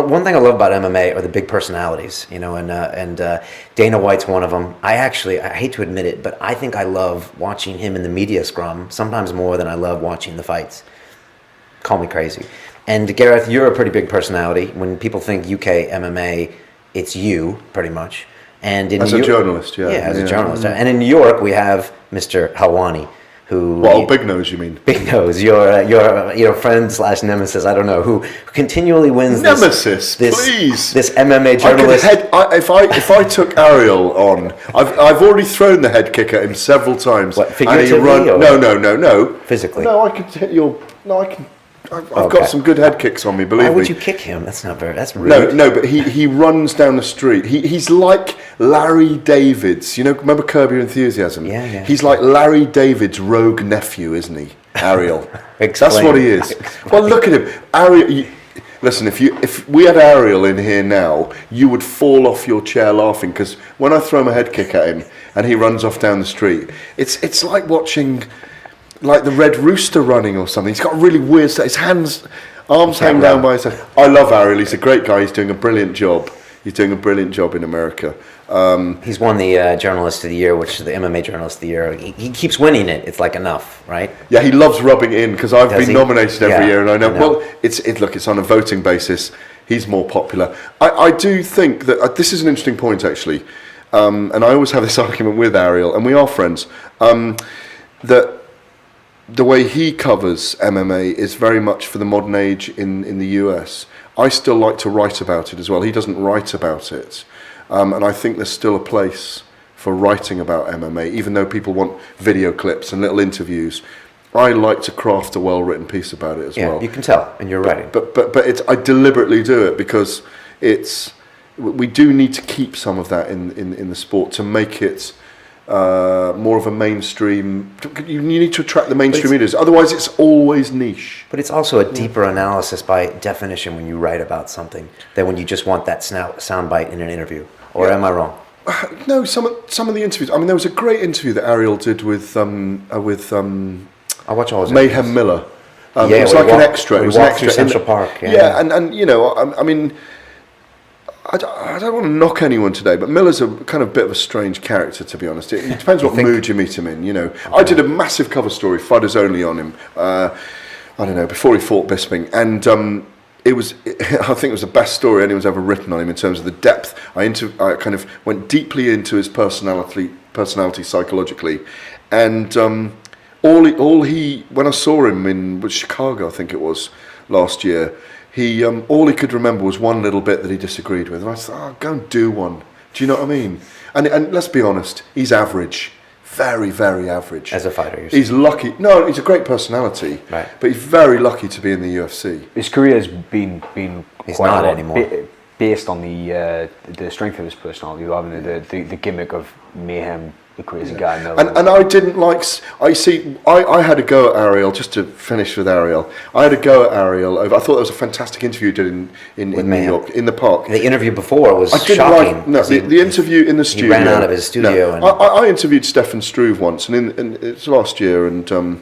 one thing I love about MMA are the big personalities, and Dana White's one of them. I hate to admit it, but I think I love watching him in the media scrum sometimes more than I love watching the fights. Call me crazy. And Gareth, you're a pretty big personality. When people think UK MMA, it's you, pretty much. And as a journalist, yeah. Yeah, as a journalist. And in New York, we have Mr. Helwani, who... Well, Big Nose, you mean? Big Nose, your friend / nemesis, I don't know, who continually wins Nemesis, please. This MMA journalist. If I took Ariel on, I've already thrown the head kick at him several times. What, figuratively? No. Physically? No, I could hit your... No, I can... I've got some good head kicks on me, believe me. Why would you kick him? That's rude. No, but he runs down the street. He's like Larry David's. Remember Curb Your Enthusiasm? Yeah. He's like Larry David's rogue nephew, isn't he? Ariel. That's what he is. Well, look at him. Ariel. Listen, if we had Ariel in here now, you would fall off your chair laughing, because when I throw my head kick at him and he runs off down the street, it's like watching... like the Red Rooster running or something. He's got a really weird... His arms hang down by his head. I love Ariel. He's a great guy. He's doing a brilliant job. He's doing a brilliant job in America. He's won the Journalist of the Year, which is the MMA Journalist of the Year. He keeps winning it. It's like enough, right? Yeah, he loves rubbing it in, because I've been nominated every year, and I know. Well, it's on a voting basis. He's more popular. I do think that this is an interesting point, actually, and I always have this argument with Ariel, and we are friends, that the way he covers MMA is very much for the modern age in the US. I still like to write about it as well. He doesn't write about it. And I think there's still a place for writing about MMA, even though people want video clips and little interviews. I like to craft a well-written piece about it as well. Yeah, you can tell, and you're right. But I deliberately do it because we do need to keep some of that in the sport to make it more of a mainstream. You need to attract the mainstream readers, otherwise it's always niche. But it's also a deeper analysis by definition when you write about something than when you just want that soundbite in an interview. Or am I wrong? No, some of the interviews. I mean, there was a great interview that Ariel did with I watch all his Mayhem interviews. Miller. It was like an extra. It was an extra through Central Park. Yeah, and I mean, I don't want to knock anyone today, but Miller's a kind of bit of a strange character, to be honest. It depends what mood you meet him in, Okay. I did a massive cover story, Fighters Only, on him, I don't know, before he fought Bisping, and I think it was the best story anyone's ever written on him in terms of the depth. I kind of went deeply into his personality psychologically, and when I saw him in Chicago, I think it was, last year, all he could remember was one little bit that he disagreed with, and I thought, go and do one. Do you know what I mean? And let's be honest, he's average, very, very average. As a fighter, he's lucky. No, he's a great personality, right? But he's very lucky to be in the UFC. His career has been he's quite not a lot anymore. Based on the strength of his personality, rather than the gimmick of Mayhem, the crazy guy. And I didn't like. I had a go at Ariel, just to finish with Ariel. I had a go at Ariel. I thought that was a fantastic interview you did in New York, in the park. The interview before was shocking. The interview in the studio. He ran out of his studio. I interviewed Stefan Struve once, and it's last year, and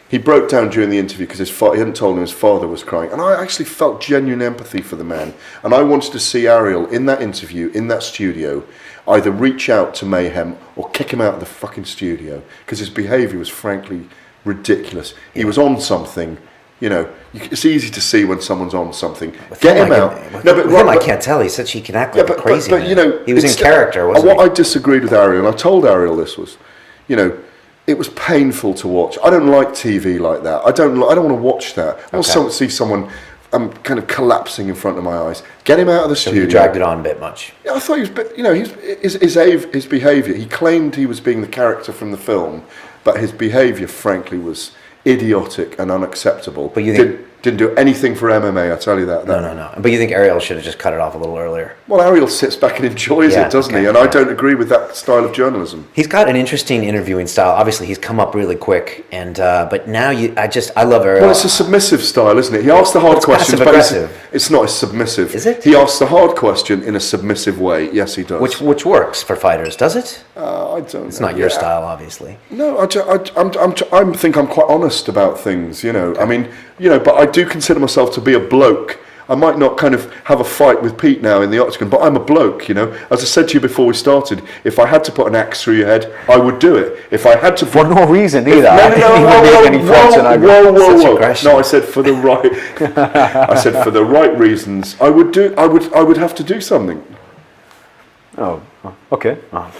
he broke down during the interview because he hadn't told him his father was crying, and I actually felt genuine empathy for the man, and I wanted to see Ariel in that interview, in that studio, either reach out to Mayhem or kick him out of the fucking studio, because his behaviour was frankly ridiculous. He was on something, it's easy to see when someone's on something. Get him out. I can't tell. He said she can act like a crazy man. He was in character, wasn't he? What I disagreed with Ariel, and I told Ariel this was, it was painful to watch. I don't like TV like that. I don't want to watch that. I want to see someone kind of collapsing in front of my eyes. Get him out of the studio. You dragged it on a bit much. Yeah, I thought he was, his behaviour. He claimed he was being the character from the film, but his behaviour, frankly, was idiotic and unacceptable. But you think didn't do anything for MMA, I tell you that. No. But you think Ariel should have just cut it off a little earlier? Well, Ariel sits back and enjoys it, doesn't he? And I don't agree with that style of journalism. He's got an interesting interviewing style. Obviously, he's come up really quick, and but now I love Ariel. Well, it's a submissive style, isn't it? He asks the hard questions, but it's not as submissive. Is it? He asks the hard question in a submissive way. Yes, he does. Which works for fighters, does it? I don't. It's not your style, obviously. No, I think I'm quite honest about things. I mean, but I do consider myself to be a bloke. I might not kind of have a fight with Pete now in the octagon, but I'm a bloke, you know. As I said to you before we started, if I had to put an axe through your head, I would do it. If I had to... For no reason either. No, I said for the right... I said for the right reasons, I would have to do something. Oh, okay. Oh.